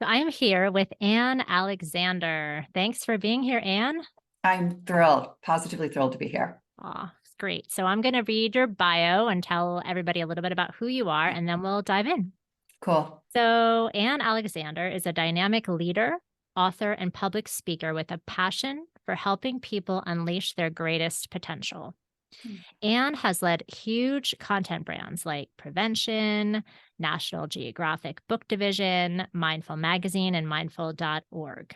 So I am here with Anne Alexander. Thanks for being here, Anne. I'm thrilled, positively thrilled to be here. Aw, it's great. So I'm going to read your bio and tell everybody a little bit about who you are, and then we'll dive in. Cool. So Anne Alexander is a dynamic leader, author, and public speaker with a passion for helping people unleash their greatest potential. Anne has led huge content brands like Prevention, National Geographic Book Division, Mindful Magazine, and mindful.org.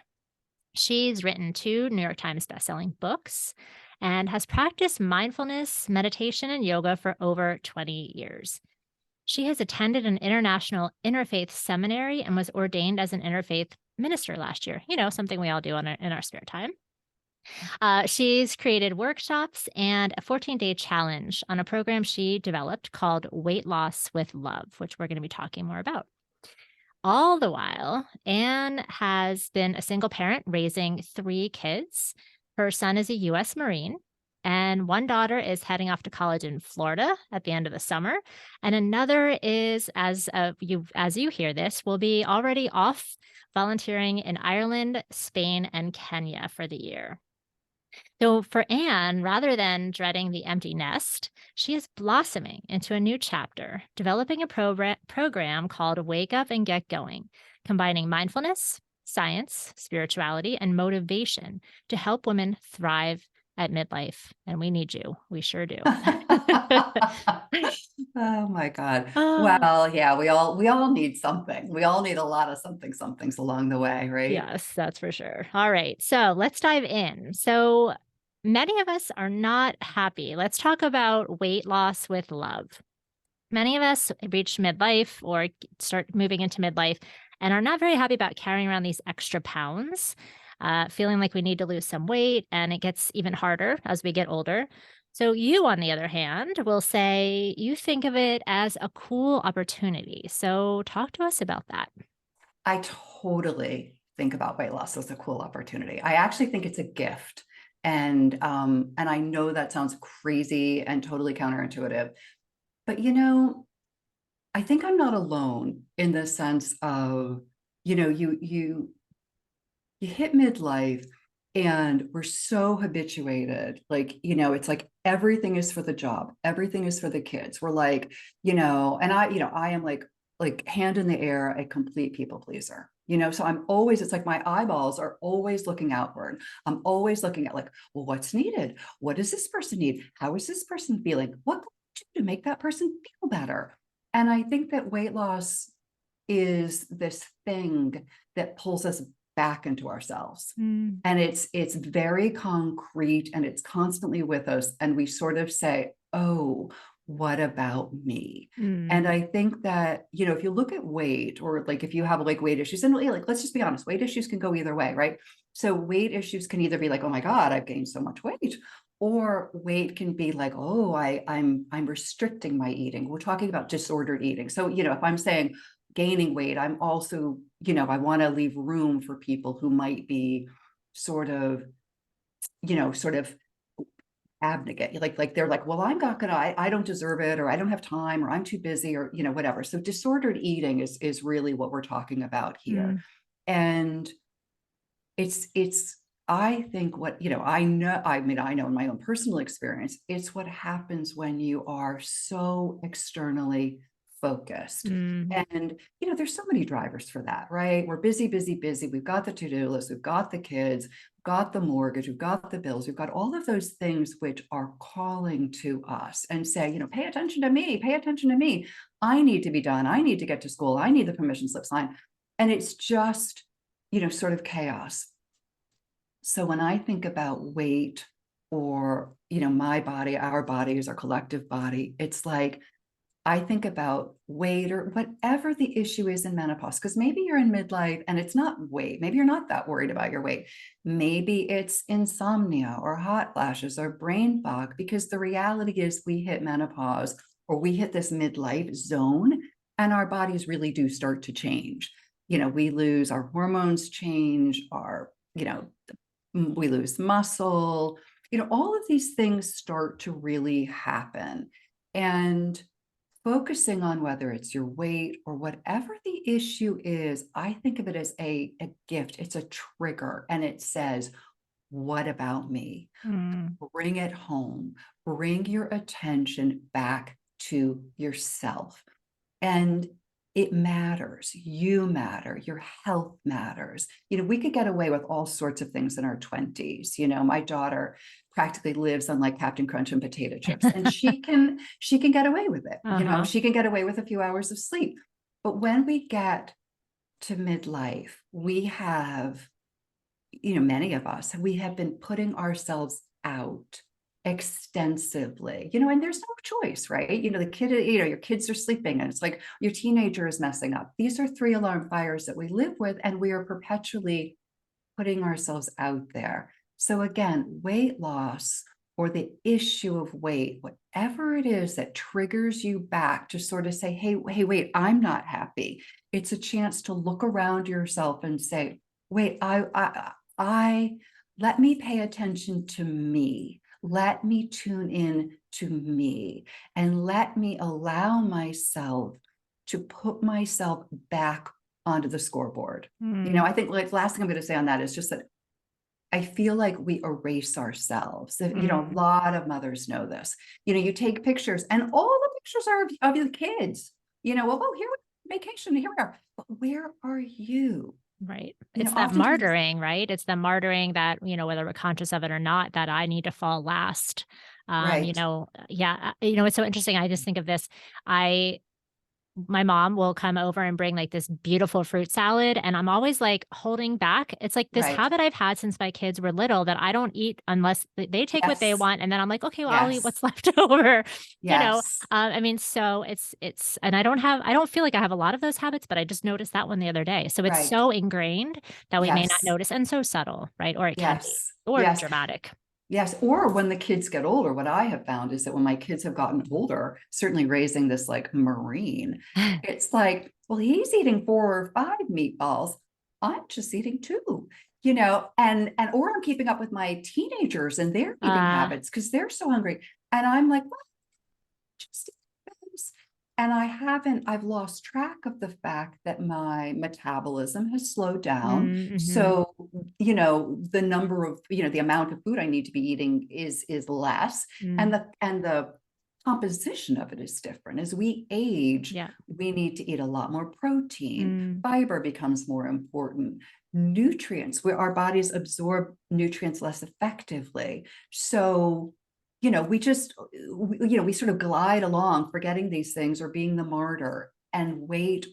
She's written two New York Times bestselling books and has practiced mindfulness, meditation, and yoga for over 20 years. She has attended an international interfaith seminary and was ordained as an interfaith minister last year. Something we all do in our spare time. She's created workshops and a 14-day challenge on a program she developed called Weight Loss with Love, which we're going to be talking more about. All the while, Anne has been a single parent raising three kids. Her son is a U.S. Marine, and one daughter is heading off to college in Florida at the end of the summer, and another is, as you hear this, will be already off volunteering in Ireland, Spain, and Kenya for the year. So for Anne, rather than dreading the empty nest, she is blossoming into a new chapter, developing a program called Wake Up and Get Going, combining mindfulness, science, spirituality, and motivation to help women thrive at midlife. And we need you. We sure do. Oh my God. Ah, Well, yeah, we all need something. We all need a lot of somethings along the way, right? yes, that's for sure. All right. So let's dive in. So many of us are not happy. Let's talk about weight loss with love. Many of us reach midlife or start moving into midlife and are not very happy about carrying around these extra pounds, feeling like we need to lose some weight, and it gets even harder as we get older. So, you, on the other hand, will say you think of it as a cool opportunity. So, talk to us about that. I totally think about weight loss as a cool opportunity. I actually think it's a gift. And I know that sounds crazy and totally counterintuitive, but I think I'm not alone in the sense of, you hit midlife and we're so habituated, like, it's like everything is for the job, everything is for the kids. We're like, and I am like hand in the air, a complete people pleaser. So I'm always, it's like my eyeballs are always looking outward. I'm always looking at, like, well, what's needed? What does this person need? How is this person feeling? What can we do to make that person feel better? And I think that weight loss is this thing that pulls us back into ourselves. Mm, And it's very concrete and it's constantly with us. And we sort of say, oh, what about me? And mm, I think that, if you look at weight, or like if you have like weight issues, and like, let's just be honest, weight issues can go either way, right? So weight issues can either be like, oh my God, I've gained so much weight. Or weight can be like, oh, I'm restricting my eating. We're talking about disordered eating. So, if I'm saying gaining weight, I'm also, I want to leave room for people who might be sort of, sort of abnegate, like they're like, well, I'm not gonna, I don't deserve it, or I don't have time, or I'm too busy, or whatever. So disordered eating is really what we're talking about here. mm, And it's I think what, I know in my own personal experience, it's what happens when you are so externally focused. mm, And there's so many drivers for that, right? We're busy, busy, busy. We've got the to-do list, we've got the kids, we've got the mortgage, we've got the bills, we've got all of those things which are calling to us and say, pay attention to me, pay attention to me. I need to be done. I need to get to school. I need the permission slip signed. And it's just, sort of chaos. So when I think about weight, or, my body, our bodies, our collective body, it's like I think about weight, or whatever the issue is in menopause, because maybe you're in midlife and it's not weight. Maybe you're not that worried about your weight. Maybe it's insomnia or hot flashes or brain fog, because the reality is we hit menopause, or we hit this midlife zone, and our bodies really do start to change. We lose, our hormones change, we lose muscle, all of these things start to really happen. And focusing on whether it's your weight or whatever the issue is, I think of it as a gift. It's a trigger, and it says, what about me? Mm, Bring it home, bring your attention back to yourself. And it matters. You matter. Your health matters. We could get away with all sorts of things in our 20s. My daughter practically lives on like Captain Crunch and potato chips, and she can get away with it. uh-huh. She can get away with a few hours of sleep. But when we get to midlife, we have, many of us, we have been putting ourselves out extensively, and there's no choice, right? The kid, your kids are sleeping, and it's like your teenager is messing up. These are 3 alarm fires that we live with, and we are perpetually putting ourselves out there. So again, weight loss or the issue of weight, whatever it is that triggers you back to sort of say, hey, wait, I'm not happy. It's a chance to look around yourself and say, wait, I let me pay attention to me. Let me tune in to me, and let me allow myself to put myself back onto the scoreboard. Mm, I think like the last thing I'm going to say on that is just that I feel like we erase ourselves. A mm, lot of mothers know this. You take pictures, and all the pictures are of your kids. Well, oh, here we are, vacation, here we are. But where are you? right. It's that Oftentimes, martyring, right? It's the martyring that, whether we're conscious of it or not, that I need to fall last. right, Yeah, it's so interesting. I just think of this. I My mom will come over and bring, like, this beautiful fruit salad, and I'm always, like, holding back. It's, like, this right. habit I've had since my kids were little that I don't eat unless they take what they Yes, want, and then I'm like, "Okay, well, I'll eat yes, what's left over," you know? yes, I mean, so it's and I don't feel like I have a lot of those habits, but I just noticed that one the other day. So it's right. so ingrained that we may not Yes, notice, and so subtle, right? Or it can be, yes, or yes. dramatic. Yes. Or when the kids get older, what I have found is that when my kids have gotten older, certainly raising this like Marine, it's like, well, he's eating 4 or 5 meatballs. I'm just eating 2, and or I'm keeping up with my teenagers and their eating Uh, habits because they're so hungry. And I'm like, well, just depends. And I've lost track of the fact that my metabolism has slowed down. mhm, So, the number of, the amount of food I need to be eating is less. And mm, the composition of it is different. As we age, yeah, we need to eat a lot more protein. mm, Fiber becomes more important. Nutrients, where our bodies absorb nutrients less effectively. So we sort of glide along forgetting these things or being the martyr, and weight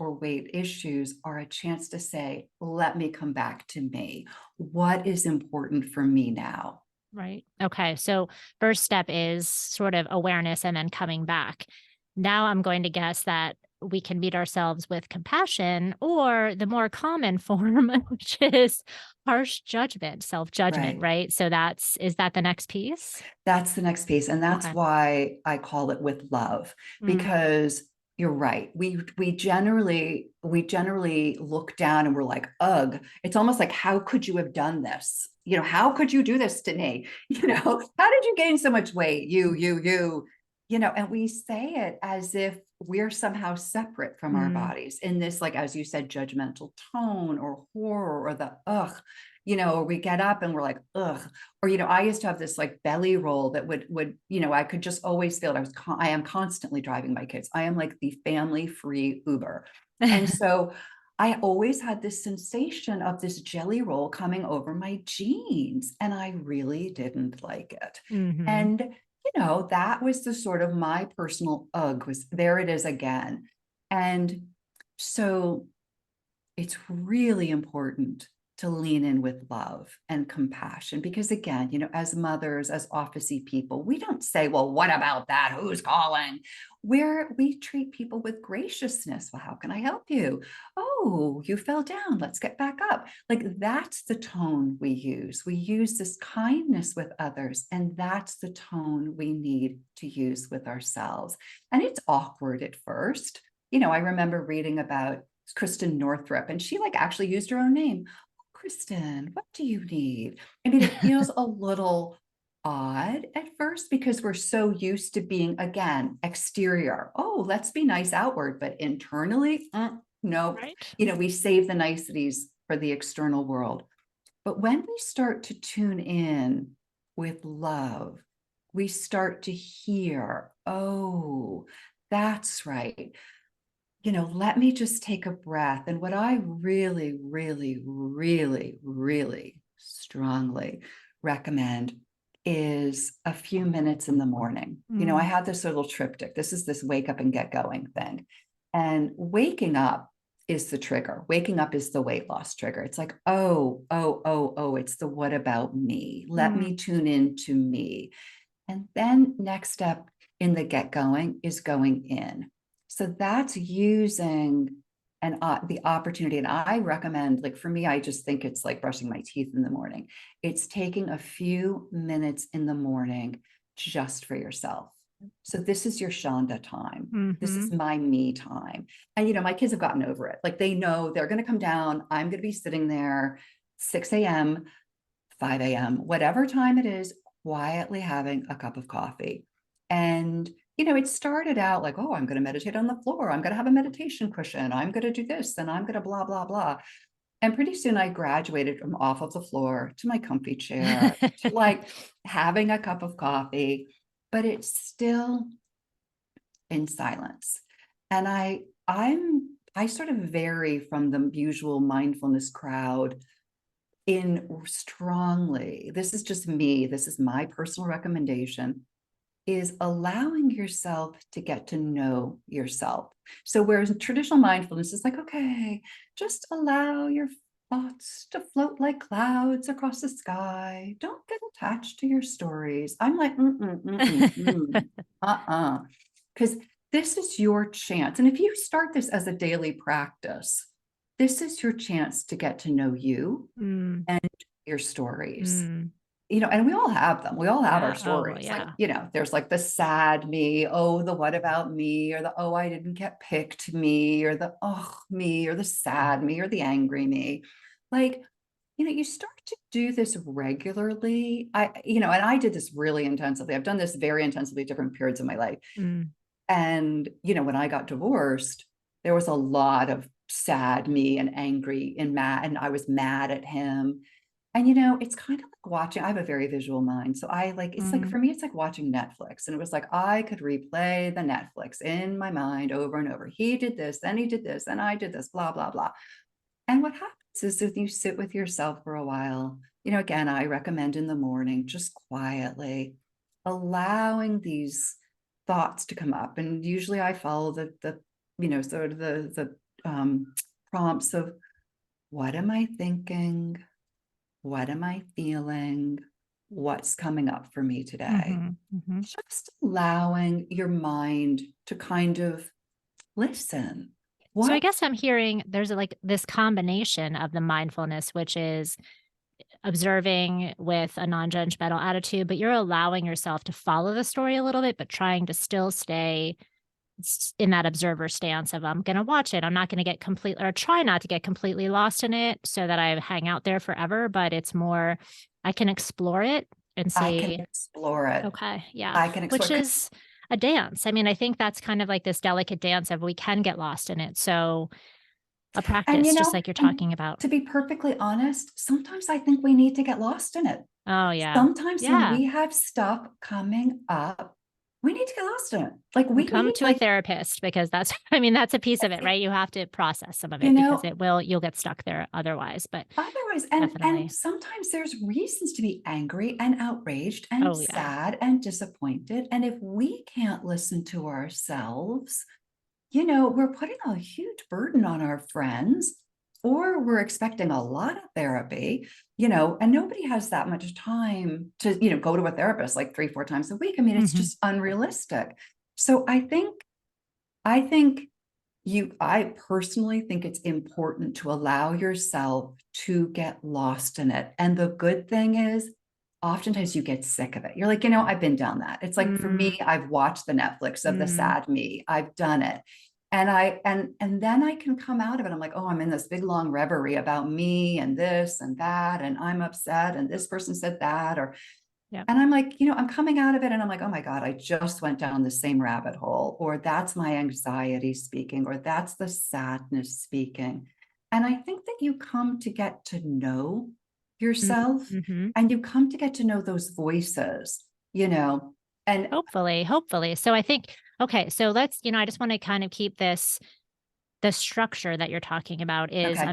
issues are a chance to say, let me come back to me. What is important for me now? right. Okay, so first step is sort of awareness and then coming back. Now I'm going to guess that we can meet ourselves with compassion or the more common form, which is harsh judgment, self-judgment, Right. right? So is that the next piece? That's the next piece. And that's Okay. why I call it with love, Mm, because you're right. We generally look down and we're like, ugh, it's almost like, how could you have done this? How could you do this to me? How did you gain so much weight? And we say it as if we're somehow separate from our mm, bodies in this, like, as you said, judgmental tone or horror or the ugh, or we get up and we're like, ugh. Or, I used to have this like belly roll that would, I could just always feel it. I am constantly driving my kids. I am like the family free Uber. And so I always had this sensation of this jelly roll coming over my jeans, and I really didn't like it. mhm, And, that was the sort of my personal ugh, was there it is again. And so it's really important to lean in with love and compassion, because again, as mothers, as officey people, we don't say, well, what about that, who's calling? We treat people with graciousness. Well, how can I help you? Oh, you fell down, let's get back up. Like, that's the tone we use this kindness with others, and that's the tone we need to use with ourselves. And it's awkward at first. I remember reading about Kristen Northrup, and she like actually used her own name. Kristen, what do you need? I mean, it feels a little odd at first because we're so used to being, again, exterior. Oh, let's be nice outward, but internally, no. Right. We save the niceties for the external world. But when we start to tune in with love, we start to hear, oh, that's right. Let me just take a breath. And what I really, really, really, really strongly recommend is a few minutes in the morning. I Mm, have this little triptych. This is this wake up and get going thing. And waking up is the trigger. Waking up is the weight loss trigger. It's like, oh, oh, oh, oh, it's the what about me? Let mm, me tune into me. And then next step in the get going is going in. So that's using the opportunity. And I recommend, like for me, I just think it's like brushing my teeth in the morning. It's taking a few minutes in the morning just for yourself. So this is your Shonda time. This is mm-hmm. my me time. And my kids have gotten over it. Like they know they're going to come down. I'm going to be sitting there 6 a.m., 5 a.m., whatever time it is, quietly having a cup of coffee. And, it started out like, oh, I'm going to meditate on the floor. I'm going to have a meditation cushion. I'm going to do this and I'm going to blah, blah, blah. And pretty soon I graduated from off of the floor to my comfy chair to like having a cup of coffee, but it's still in silence. And I sort of vary from the usual mindfulness crowd in strongly, this is just me, this is my personal recommendation, is allowing yourself to get to know yourself. So whereas traditional mindfulness is like, okay, just allow your thoughts to float like clouds across the sky. Don't get attached to your stories. I'm like, because this is your chance. And if you start this as a daily practice, this is your chance to get to know you Mm, and your stories. mm. And we all have them. We all have our Yeah. Oh, well, stories. Like, yeah. there's like the sad me, oh, the what about me, or the oh, I didn't get picked me, or the oh, me, or the sad me, or the angry me. Like, you start to do this regularly. And I did this really intensively. I've done this very intensively at different periods of my life. Mm, And, when I got divorced, there was a lot of sad me and angry and mad, and I was mad at him. And it's kind of like watching, I have a very visual mind. So it's like mm, for me, it's like watching Netflix. And it was like I could replay the Netflix in my mind over and over. He did this, then he did this, then I did this, blah, blah, blah. And what happens is if you sit with yourself for a while, again, I recommend in the morning, just quietly allowing these thoughts to come up. And usually I follow sort of the prompts of what am I thinking? What am I feeling? What's coming up for me today? mhm, mhm. Just allowing your mind to kind of listen. So I What guess I'm hearing there's like this combination of the mindfulness, which is observing with a non-judgmental attitude, but you're allowing yourself to follow the story a little bit, but trying to still stay in that observer stance of I'm going to watch it. I'm not going to get completely or try not to get completely lost in it so that I hang out there forever, but it's more I can explore it and I can see, explore it. okay, yeah, I can explore which it. is a dance. I mean, I think that's kind of like this delicate dance of we can get lost in it. So a And practice, just like you're and talking about. to be perfectly honest, sometimes I think we need to get lost in it. Oh, yeah. Sometimes when Yeah. we have stuff coming up, we need to get lost in it. Like And we come need to a like therapist because that's, I mean, that's a piece of it, right? You have to process some of you it because know you'll get stuck there otherwise, but otherwise, and definitely. sometimes there's reasons to be angry and outraged and Oh, yeah. sad and disappointed. And if we can't listen to ourselves, we're putting a huge burden on our friends, or we're expecting a lot of therapy, and nobody has that much time to, go to a therapist like 3, 4 times a week. I mean, it's Mhm. just unrealistic. So I think I personally think it's important to allow yourself to get lost in it. And the good thing is, oftentimes you get sick of it. You're like, I've been down that. It's like for Mm, me, I've watched the Netflix of the mm, sad me. I've done it. And then I can come out of it. I'm like, oh, I'm in this big long reverie about me and this and that, and I'm upset, and this person said that, or Yeah. And I'm like, I'm coming out of it and I'm like, oh my God, I just went down the same rabbit hole, or that's my anxiety speaking, or that's the sadness speaking. And I think that you come to get to know yourself, Mm-hmm. and you come to get to know those voices, and Hopefully, hopefully. So I think, okay, so I just want to kind of keep the structure that you're talking about is okay,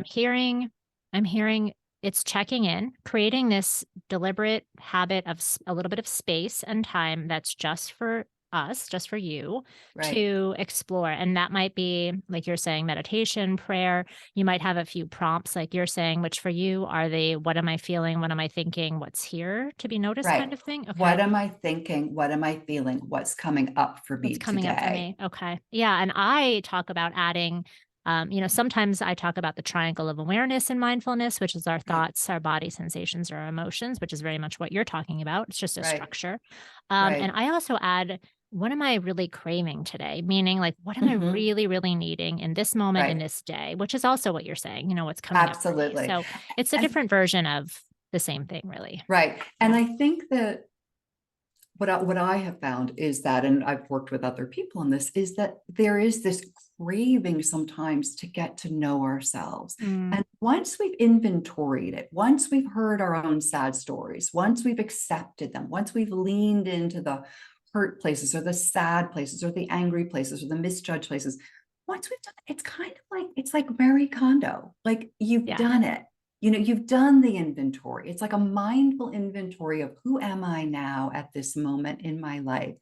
I'm hearing it's checking in, creating this deliberate habit of a little bit of space and time that's just for us, just for you right. to explore. And that might be, like you're saying, meditation, prayer. You might have a few prompts, like you're saying, which for you are the what am I feeling? What am I thinking? What's here to be noticed kind Right. of thing? What Okay. am I thinking? What am I feeling? What's coming up for What's me coming up for today? me? Okay. Yeah, and I talk about adding, sometimes I talk about the triangle of awareness in mindfulness, which is our Right, thoughts, our body sensations, our emotions, which is very much what you're talking about. It's just a right, structure. And right. I also add, what am I really craving today? Meaning, like, what am I Mhm. really, really needing in this moment, in Right. this day, which is also what you're saying, what's coming up for me. Absolutely. So it's a And different version of the same thing, really. right. And Yeah. I think that what I have found is that, and I've worked with other people on this, is that there is this craving sometimes to get to know ourselves. Mm, And once we've inventoried it, once we've heard our own sad stories, once we've accepted them, once we've leaned into the hurt places or the sad places or the angry places or the misjudged places, once we've done it, it's kind of like, it's like Mary Kondo, like you've yeah. done it. You've done the inventory. It's like a mindful inventory of who am I now at this moment in my life.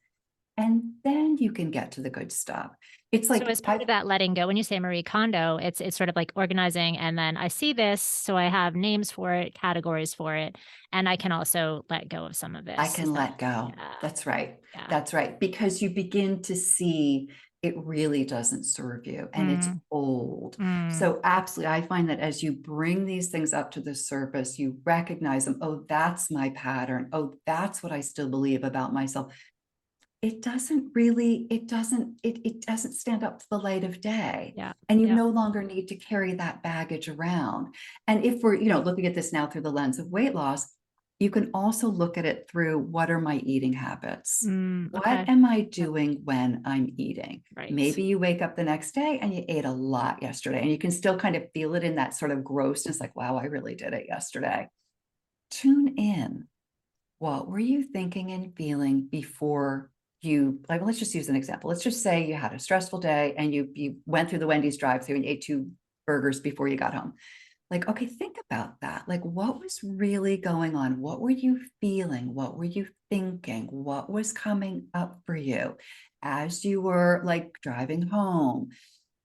And then you can get to the good stuff. It's So like as part of that letting go, when you say Marie Kondo, it's sort of like organizing and then I see this, so I have names for it, categories for it, and I can also let go of some of I this. Is can that let go. yeah, That's right. yeah. That's right. Because you begin to see it really doesn't serve you and it's Mm, old. mm, So, absolutely, I find that as you bring these things up to the surface, you recognize them. Oh, that's my pattern. Oh, that's what I still believe about myself. It doesn't stand up to the light of day, yeah, and you yeah. no longer need to carry that baggage around. And if we're looking at this now through the lens of weight loss, you can also look at it through, what are my eating habits? Okay. What am I Yep, doing when I'm eating? right. Maybe you wake up the next day and you ate a lot yesterday, and you can still kind of feel it in that sort of grossness, like, wow, I really did it yesterday. Tune in. What were you thinking and feeling before you, like, let's just use an example. Let's just say you had a stressful day and you went through the Wendy's drive-through and ate two burgers before you got home. Like, okay, think about that. Like, what was really going on? What were you feeling? What were you thinking? What was coming up for you as you were like driving home?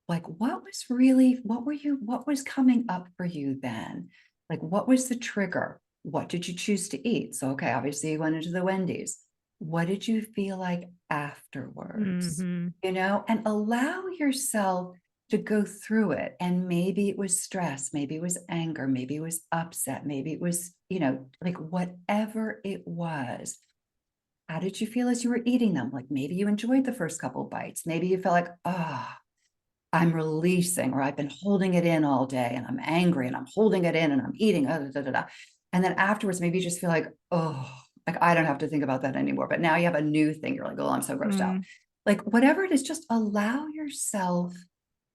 Like, what was coming up for you then? Like, what was the trigger? What did you choose to eat? So, okay, obviously you went into the Wendy's. What did you feel like afterwards? Mhm. And allow yourself to go through it. And maybe it was stress, maybe it was anger, maybe it was upset, maybe it was, like whatever it was. How did you feel as you were eating them? Like maybe you enjoyed the first couple bites. Maybe you felt like, I'm releasing, or I've been holding it in all day and I'm angry and I'm holding it in and I'm eating. And then afterwards, maybe you just feel like, oh, like I don't have to think about that anymore. But now you have a new thing. You're like, oh, I'm so grossed out. Mm, Like whatever it is, just allow yourself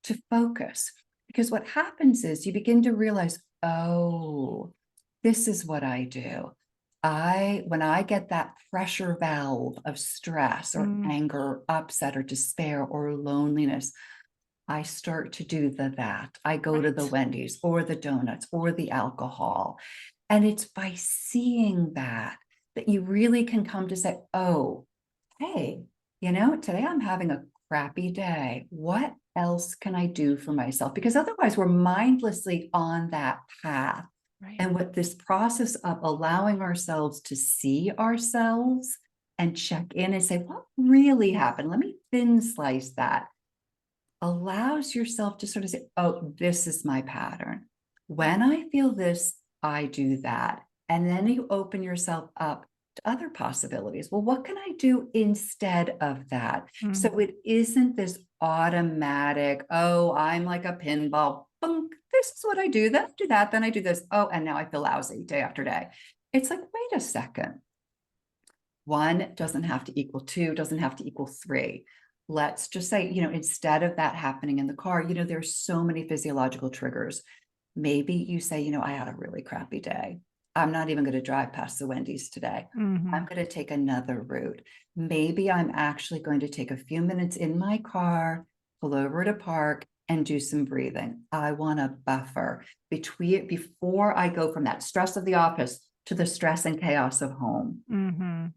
to focus. Because what happens is you begin to realize, oh, this is what I do. When I get that pressure valve of stress or mm, anger or upset or despair or loneliness, I start to do that. I go to the right. Wendy's or the donuts or the alcohol. And it's by seeing that you really can come to say, oh, hey, today I'm having a crappy day. What else can I do for myself? Because otherwise, we're mindlessly on that path. Right. And what this process of allowing ourselves to see ourselves and check in and say, what really happened? Let me thin slice that, allows yourself to sort of say, oh, this is my pattern. Yeah. When I feel this, I do that. And then you open yourself up to other possibilities. Well, what can I do instead of that? Mm, So it isn't this automatic, oh, I'm like a pinball. Bunk, this is what I do. Then I do that. Then I do this. Oh, and now I feel lousy day after day. It's like, wait a second. One doesn't have to equal two, doesn't have to equal three. Let's just say, instead of that happening in the car, there's so many physiological triggers. Maybe you say, I had a really crappy day. I'm not even going to drive past the Wendy's today. I'm Mhm. going to take another route. Maybe I'm actually going to take a few minutes in my car, pull over at a park, and do some breathing. I want a buffer before I go from that stress of the office to the stress and chaos of home. Mhm.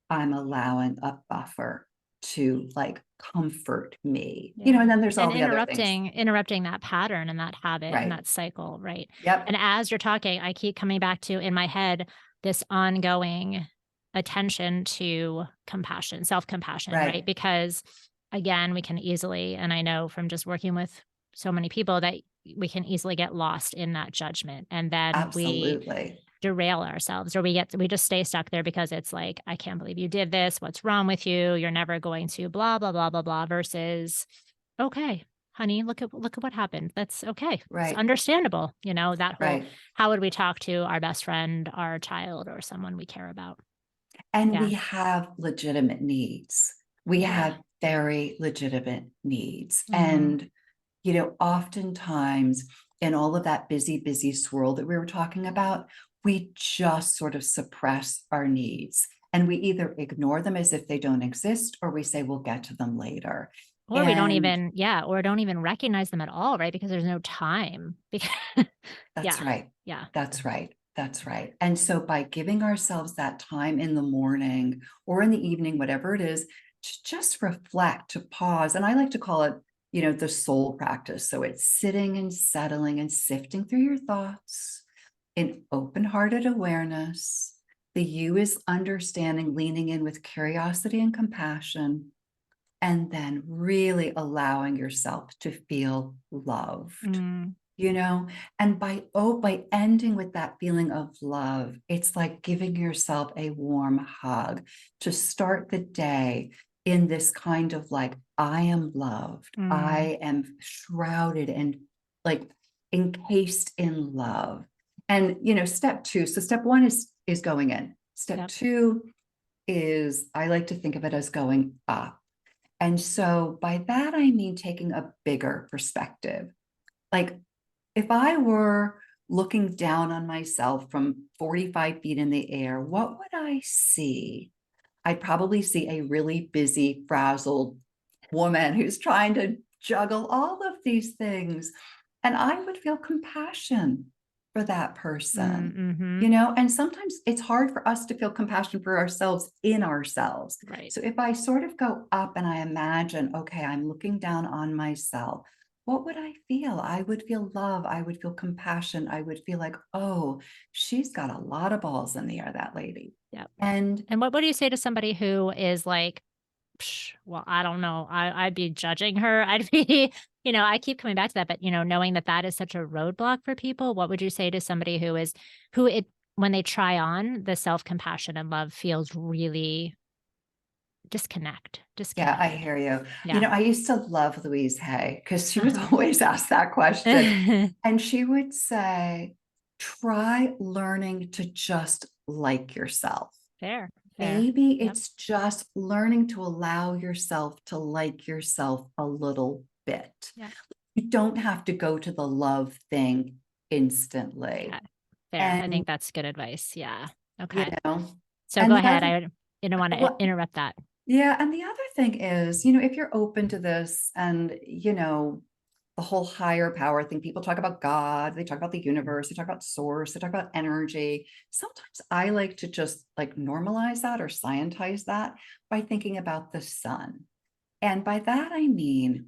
I'm allowing a buffer to like comfort me, Yeah. and then there's And all the other things. interrupting that pattern and that habit and Right. that cycle, right? Yep. And as you're talking, I keep coming back to in my head this ongoing attention to compassion, self-compassion, right? Right. Because again, we can easily, and I know from just working with so many people that we can easily get lost in that judgment. And then we Absolutely. derail ourselves or we just stay stuck there because it's like, I can't believe you did this. What's wrong with you? You're never going to blah, blah, blah, blah, blah versus, okay, honey, look at what happened. That's okay. It's Right. understandable. That whole Right. how would we talk to our best friend, our child, or someone we care about? And Yeah. we have legitimate needs. We Yeah. have very legitimate needs. Mhm. And, oftentimes in all of that busy, busy swirl that we were talking about, we just sort of suppress our needs. And we either ignore them as if they don't exist, or we say we'll get to them later. Or we don't And even, yeah, or don't even recognize them at all, right? Because there's no time. Because that's yeah. right. Yeah. That's right. That's right. And so by giving ourselves that time in the morning or in the evening, whatever it is, to just reflect, to pause. And I like to call it, the soul practice. So it's sitting and settling and sifting through your thoughts in open hearted awareness. The you is understanding, leaning in with curiosity and compassion, and then really allowing yourself to feel loved, Mm, you know and by ending with that feeling of love, it's like giving yourself a warm hug to start the day in this kind of like, I am loved, mm. I am shrouded and like encased in love. And step two, so step one is going in. Step Yep. two is, I like to think of it as going up. And so by that I mean taking a bigger perspective. Like, if I were looking down on myself from 45 feet in the air, what would I see? I'd probably see a really busy, frazzled woman who's trying to juggle all of these things. And I would feel compassion for that Mm, person, mhm. and sometimes it's hard for us to feel compassion for ourselves in ourselves. Right. So if I sort of go up and I imagine, okay, I'm looking down on myself, what would I feel? I would feel love. I would feel compassion. I would feel like, oh, she's got a lot of balls in the air, that lady. Yep. And And what do you say to somebody who is like, "Psh, well, I don't know. I'd be judging her." I'd be I keep coming back to that, but, knowing that that is such a roadblock for people, what would you say to somebody who it when they try on the self-compassion and love feels really yeah, I disconnected? hear you. Yeah. I used to love Louise Hay because she was Uh-huh. always asked that question. And she would say, try learning to just like yourself. Fair, fair. Maybe Yep. it's just learning to allow yourself to like yourself a little bit. Yep. You don't have to go to the love thing Yeah. instantly. Fair. I And, think that's good advice. Yeah. you Okay. know, So and go the ahead. other, I don't wanna what, interrupt that. yeah, and the other thing is, if you're open to this and, the whole higher power thing, people talk about God, they talk about the universe, they talk about source, they talk about energy. Sometimes I like to just like normalize that or scientize that by thinking about the sun. And by that, I mean,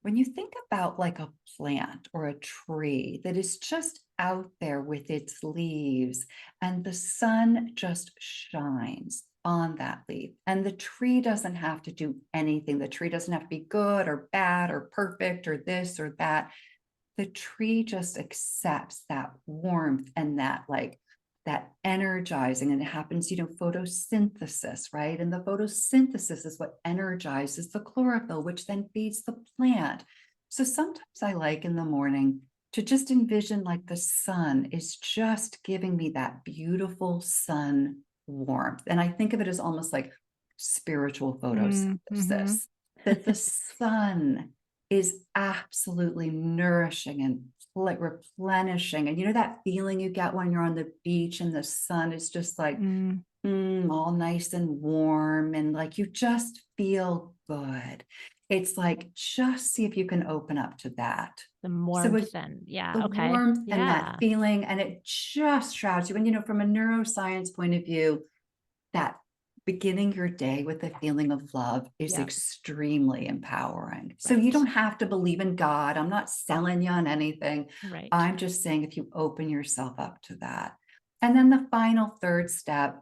when you think about like a plant or a tree that is just out there with its leaves, and the sun just shines on that leaf, and the tree doesn't have to do anything. The tree doesn't have to be good or bad or perfect or this or that. The tree just accepts that warmth and that energizing, and it happens, photosynthesis, right? And the photosynthesis is what energizes the chlorophyll, which then feeds the plant. So sometimes I like in the morning to just envision like the sun is just giving me that beautiful sun warmth. And I think of it as almost like spiritual Mm-hmm. photosynthesis, that the sun is absolutely nourishing and like replenishing. And you know that feeling you get when you're on the beach and the sun is just like all nice and warm, and like you just feel good. It's like, just see if you can open up to that. The So warmth and the yeah, okay. warmth and that Yeah. feeling, and it just shrouds you. And, you know, from a neuroscience point of view, that beginning your day with a feeling of love is Yep. extremely empowering. So you don't Right. have to believe in God. I'm not selling you on anything. Right. I'm just saying if you open yourself up to that. And then the final third step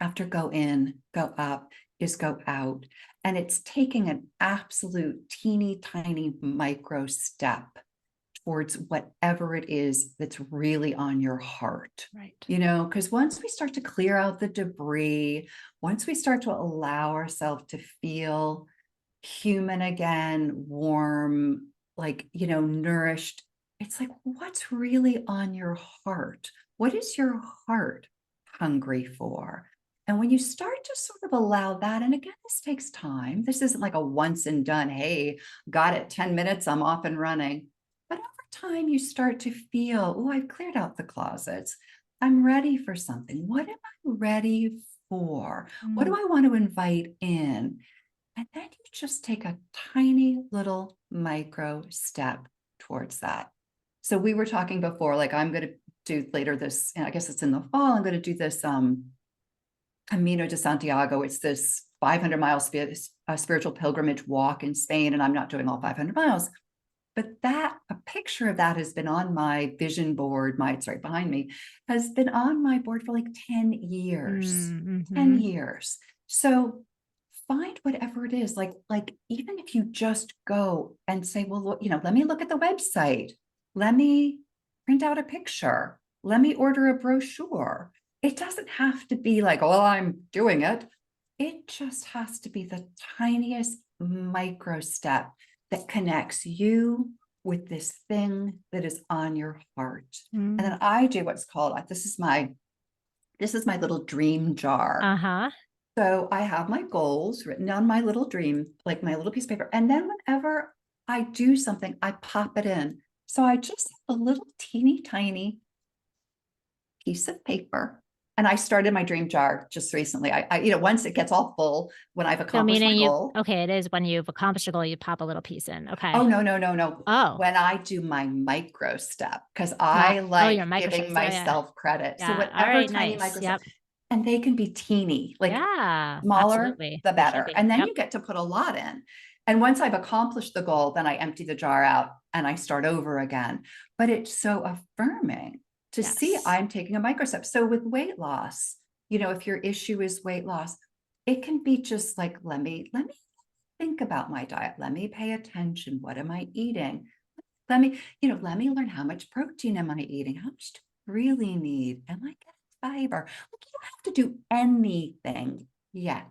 after go in, go up, is go out. And it's taking an absolute teeny tiny micro step towards whatever it is that's really on your heart. Right. You know, because once we start to clear out the debris, once we start to allow ourselves to feel human again, warm, like, you know, nourished, it's like, what's really on your heart? What is your heart hungry for? And when you start to sort of allow that, and again, this takes time. This isn't like a once and done, hey, got it, 10 minutes, I'm off and running. But over time, you start to feel, oh, I've cleared out the closets. I'm ready for something. What am I ready for? What do Mm. I want to invite in? And then you just take a tiny little micro step towards that. So we were talking before, like I'm going to do later this, I guess it's in the fall, I'm going to do this Camino de Santiago. It's this 500-mile spiritual pilgrimage walk in Spain, and I'm not doing all 500 miles. But that, a picture of that has been on my vision board, it's right behind me, has been on my board for like 10 years. 10 Mm-hmm. years. So find whatever it is, like even if you just go and say, well, look, you know, let me look at the website. Let me print out a picture. Let me order a brochure. It doesn't have to be like, oh, I'm doing it. It just has to be the tiniest micro step that connects you with this thing that is on your heart. And Mm. then I do what's called, this is my little dream jar. Uh-huh. So I have my goals written on my little dream, like my little piece of paper. And then whenever I do something, I pop it in. So I just have a little teeny tiny piece of paper. And I started my dream jar just recently. You know, once it gets all full, when I've So accomplished my meaning you goal. okay, it is when you've accomplished a goal, you pop a little piece in. Okay. Oh, no, no, no, no. Oh. When I do my micro step, because Not I oh, your like micro giving steps. Yeah, yeah. myself credit. So Yeah. All whatever right, tiny nice. micro step, Yep. and they can be teeny, like Yeah, smaller, absolutely. the They should better. be. And then Yep. you get to put a lot in. And once I've accomplished the goal, then I empty the jar out and I start over again. But it's so affirming to see Yes. I'm taking a micro step. So with weight loss, you know, if your issue is weight loss, it can be just like, let me think about my diet. Let me pay attention. What am I eating? Let me learn, how much protein am I eating? How much do I really need? Am I getting fiber? Like, you don't have to do anything yet.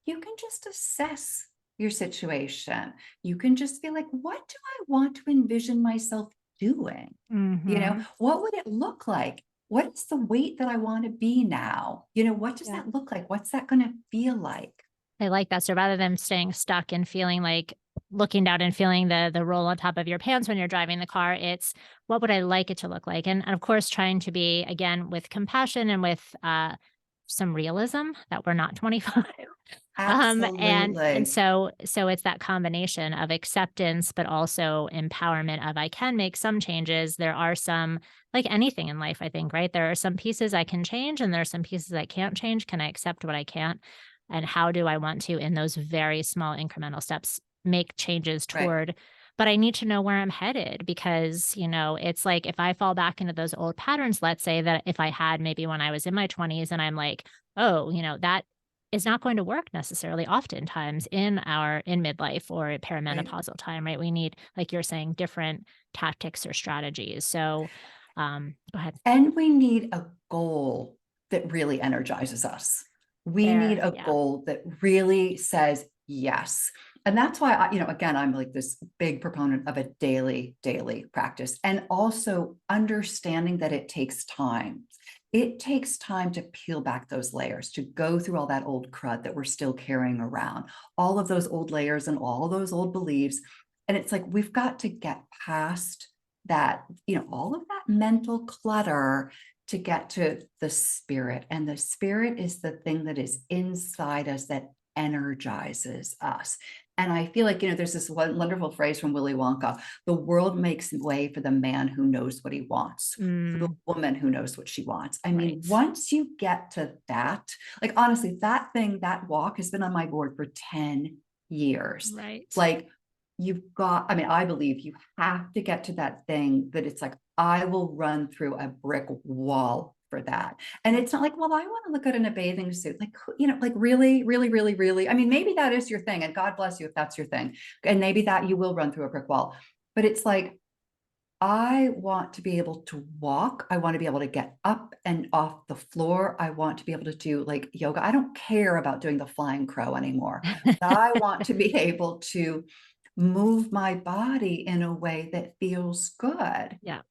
You can just assess your situation. You can just feel like, what do I want to envision myself doing? You know, Mm-hmm. what would it look like? What is the weight that I want to be now? You know, what does Yeah. that look like? What's that going to feel like? I like that. So rather than staying stuck and feeling like looking down and feeling the roll on top of your pants when you're driving the car, it's what would I like it to look like? And of course, trying to be again with compassion and with some realism that we're not 25. And Absolutely. so it's that combination of acceptance, but also empowerment of I can make some changes. There are some like anything in life, I think, right? There are some pieces I can change and there are some pieces I can't change. Can I accept what I can't? And how do I want to, in those very small incremental steps, make changes Right. toward but I need to know where I'm headed because, it's like if I fall back into those old patterns, let's say that if I had maybe when I was in my 20s and I'm like, oh, that is not going to work necessarily oftentimes in midlife or Right. perimenopausal time, right? We need, like you're saying, different tactics or strategies. So, go ahead. And we need a goal that really energizes us. We need There. a Yeah. goal that really says yes. And that's why again, I'm like this big proponent of a daily practice, and also understanding that it takes time. It takes time to peel back those layers, to go through all that old crud that we're still carrying around, all of those old layers and all those old beliefs. And it's like, we've got to get past that, all of that mental clutter to get to the spirit. And the spirit is the thing that is inside us that energizes us. And I feel like, there's this one wonderful phrase from Willy Wonka: the world makes way for the man who knows what he wants, for the woman who knows what she wants. I mean, Right. once you get to that, like, honestly, that walk has been on my board for 10 years. Right. Like, I believe you have to get to that thing that it's like, I will run through a brick wall for that. And it's not like, well, I want to look good in a bathing suit. Like, like, really, really, really, really. I mean, maybe that is your thing, and God bless you if that's your thing. And maybe that you will run through a brick wall. But it's like, I want to be able to walk. I want to be able to get up and off the floor. I want to be able to do like yoga. I don't care about doing the flying crow anymore. But I want to be able to move my body in a way that feels good. Yeah.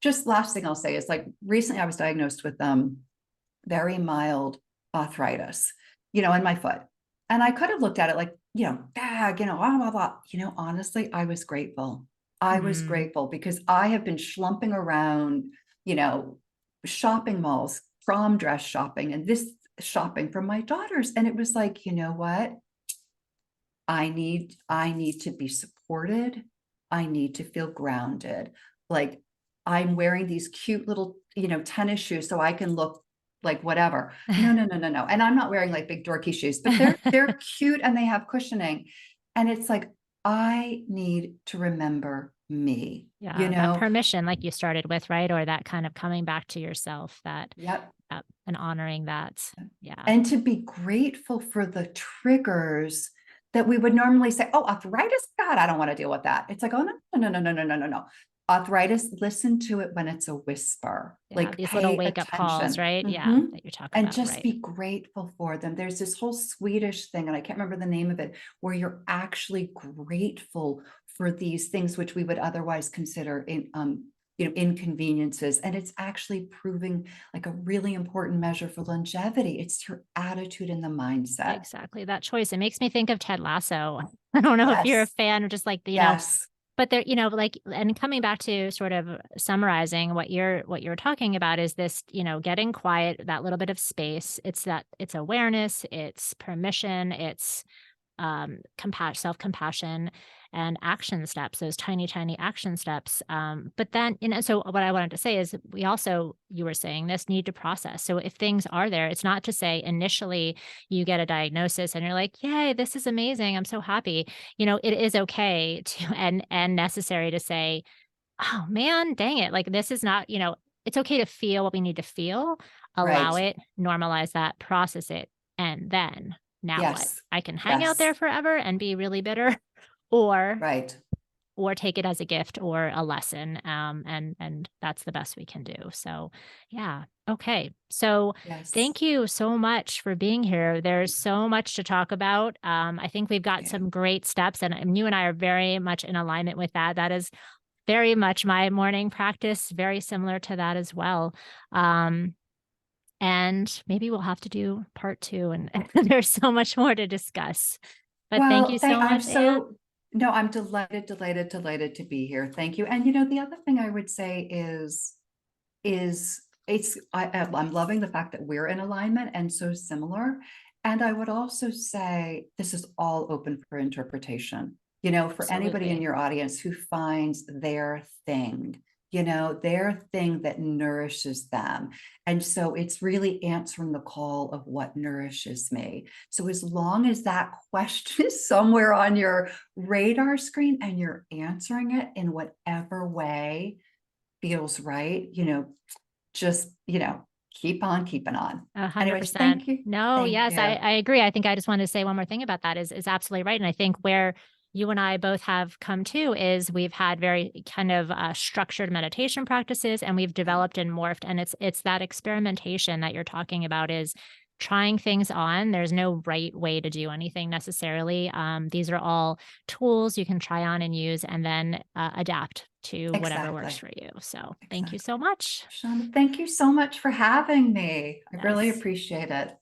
Just last thing I'll say is, like, recently I was diagnosed with very mild arthritis, in my foot. And I could have looked at it like, bag, blah, blah, blah. Honestly, I was grateful. I was Mm. grateful because I have been schlumping around, you know, shopping malls, prom dress shopping, and this shopping for my daughters. And it was like, you know what? I need to be supported. I need to feel grounded. Like, I'm wearing these cute little, tennis shoes so I can look like whatever. No, no, no, no, no. And I'm not wearing like big dorky shoes, but they're cute and they have cushioning. And it's like, I need to remember me, Yeah, that permission, like you started with, right? Or that kind of coming back to yourself, Yep. and honoring that. Yeah, And to be grateful for the triggers that we would normally say, oh, arthritis, God, I don't want to deal with that. It's like, oh, no, no, no, no, no, no, no, no. Arthritis, listen to it when it's a whisper, yeah, like, these little pay wake-up calls, attention. right? Yeah, Mhm. that you talk And about, just right? be grateful for them. There's this whole Swedish thing, and I can't remember the name of it, where you're actually grateful for these things which we would otherwise consider inconveniences. And it's actually proving like a really important measure for longevity. It's your attitude and the mindset. Exactly, that choice. It makes me think of Ted Lasso. I don't know if you're a Yes. fan or just like, Yes. but there, like, and coming back to sort of summarizing what you're talking about is this, getting quiet, that little bit of space. It's awareness, it's permission, it's compassion, self-compassion, and action steps, those tiny, tiny action steps. But then, so what I wanted to say is we also, you were saying this, need to process. So if things are there, it's not to say initially you get a diagnosis and you're like, yay, this is amazing. I'm so happy. It is okay to, and necessary to say, oh man, dang it. Like this is not, it's okay to feel what we need to feel, allow Right. it, normalize that, process it, and then now what? Yes. I can hang out Yes. there forever and be really bitter, or Right. take it as a gift or a lesson. And that's the best we can do. So yeah. Okay. So Yes. thank you so much for being here. There's so much to talk about. I think we've got Yeah. some great steps, and you and I are very much in alignment with that. That is very much my morning practice, very similar to that as well. Um, and maybe we'll have to do part 2, and there's so much more to discuss. But thank you Well, so I'm much, Anne. so, no, I'm delighted, delighted, delighted to be here. Thank you. And the other thing I would say is I'm loving the fact that we're in alignment and so similar. And I would also say this is all open for interpretation. For anybody in Absolutely. your audience who finds their thing that nourishes them. And so it's really answering the call of what nourishes me. So as long as that question is somewhere on your radar screen and you're answering it in whatever way feels right, just, keep on keeping on. Anyways, 100%. thank you. No, Thank yes, you. I agree. I think I just wanted to say one more thing about that is absolutely right. And I think where you and I both have come to is we've had very kind of structured meditation practices, and we've Yeah. developed and morphed. And it's that experimentation that you're talking about is trying things on. There's no right way to do anything necessarily. These are all tools you can try on and use and then adapt to whatever works Exactly. for you. So thank you Exactly. so much. Shonda, thank you so much for having me. I really Yes. appreciate it.